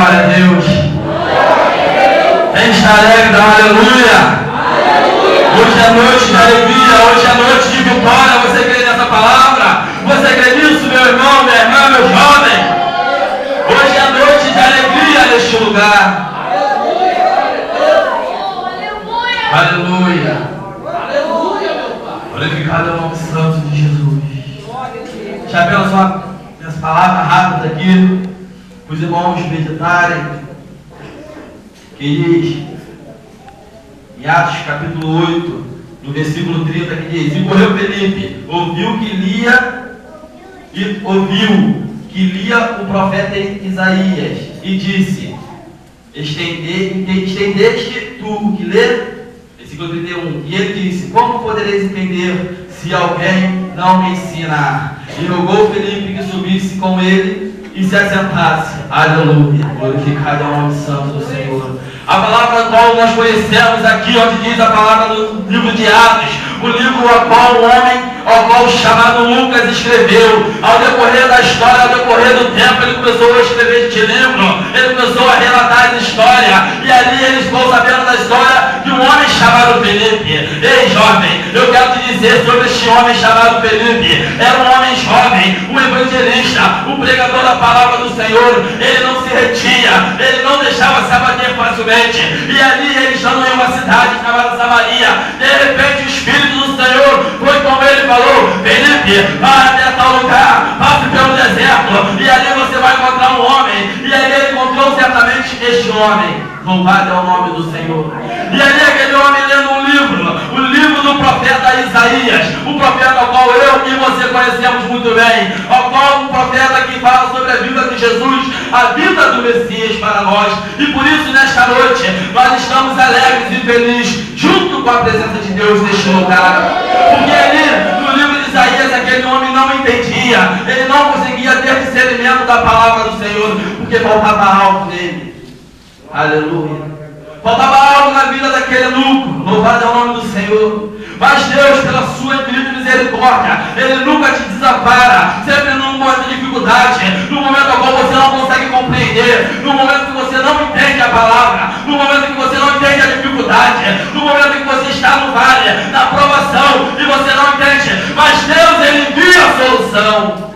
glória a Deus. Quem está alegre, dá aleluia. Hoje é noite de alegria, hoje é noite de vitória. Você crê nessa palavra? Você crê nisso, meu irmão, minha irmã, meu jovem? Hoje é noite de alegria neste lugar. Aleluia. Aleluia, meu Pai. Glorificado é o nome santo de Jesus. Já apenas uma palavra rápida aqui, para os irmãos meditarem, que diz, em Atos capítulo 8, no versículo 30, que diz: e correu Felipe, ouviu que lia o profeta Isaías, e disse: estendeste tu o que lê? Versículo 31, e ele disse: como podereis entender se alguém não me ensinar? E rogou Felipe que subisse com ele e se assentasse. Aleluia, glorificado é o nome santo do Senhor. A palavra qual nós conhecemos aqui, onde diz a palavra no livro de Atos, o livro ao qual o homem, ao qual o chamado Lucas escreveu. Ao decorrer da história, ao decorrer do tempo, ele começou a escrever este livro, ele começou a relatar essa história, e ali ele ficou sabendo da história de um homem chamado Felipe. Ei, jovem, eu quero te dizer sobre este homem chamado Felipe. Era um homem jovem, um evangelista, um pregador da palavra do Senhor. Ele não se retia, ele não deixava se abater facilmente. E ali ele estando em uma cidade chamada Samaria, de repente o Espírito do Senhor foi com ele e falou: Felipe, vai até tal lugar, passe pelo deserto, e ali você vai encontrar um homem. E ali ele encontrou certamente este homem. Louvado é o nome do Senhor. E ali aquele homem lendo um livro, o livro do profeta Isaías, o profeta ao qual eu e você conhecemos muito bem, ao qual um profeta que fala sobre a vida de Jesus, a vida do Messias para nós. E por isso nesta noite nós estamos alegres e felizes junto com a presença de Deus neste lugar. Porque ali no livro de Isaías aquele homem não entendia, ele não conseguia ter discernimento da palavra do Senhor, porque faltava algo nele. Aleluia. Faltava algo na vida daquele lucro. Louvado é o nome do Senhor. Mas Deus, pela sua infinita misericórdia, Ele nunca te desampara. Sempre num momento de dificuldade, no momento ao qual você não consegue compreender, no momento que você não entende a palavra, no momento que você não entende a dificuldade, no momento que você está no vale, na provação, e você não entende. Mas Deus, Ele envia a solução.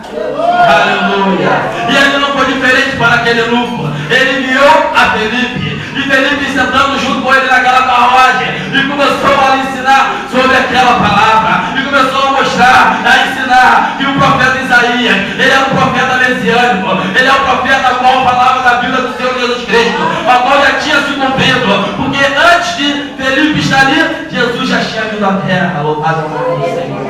Aleluia. E ele não foi diferente para aquele lucro. Ele enviou a Felipe, e Felipe sentando junto com ele naquela carruagem, e começou a ensinar sobre aquela palavra, e começou a mostrar, a ensinar que o profeta Isaías, ele é um profeta messiânico, ele é um profeta a qual falava da vida do Senhor Jesus Cristo, a qual já tinha se cumprido, porque antes de Felipe estar ali, Jesus já tinha vindo à terra. Louvado é o nome do Senhor.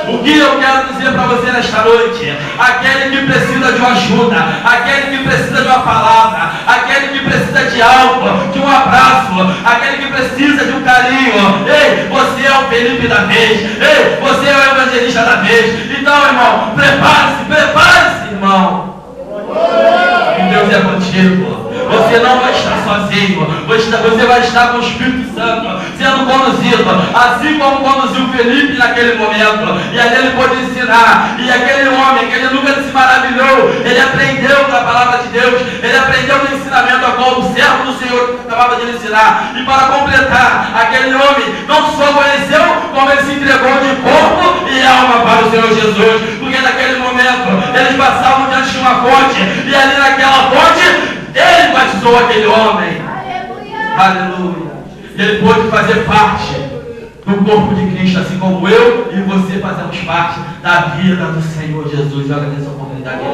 O que eu quero dizer para você nesta noite: aquele que precisa de uma ajuda, aquele que precisa de uma palavra, aquele que precisa de algo, de um abraço, aquele que precisa de um carinho. Ei, você é o Felipe da vez. Ei, você é o evangelista da vez. Então, irmão, prepare-se, irmão. Que Deus é contigo. Você não vai estar sozinho, você vai estar com o Espírito Santo, sendo conduzido, assim como conduziu Felipe naquele momento. E ali ele pôde ensinar, e aquele homem, que ele nunca se maravilhou, ele aprendeu da palavra de Deus, ele aprendeu do ensinamento a qual o servo do Senhor acabava de ensinar. E para completar, aquele homem não só conheceu, como ele se entregou de corpo e alma para o Senhor Jesus, porque naquele momento eles passavam diante de uma fonte, e ali naquela fonte ele batizou aquele homem. Aleluia. Ele pôde fazer parte do corpo de Cristo, assim como eu e você fazemos parte da vida do Senhor Jesus. Eu agradeço a oportunidade de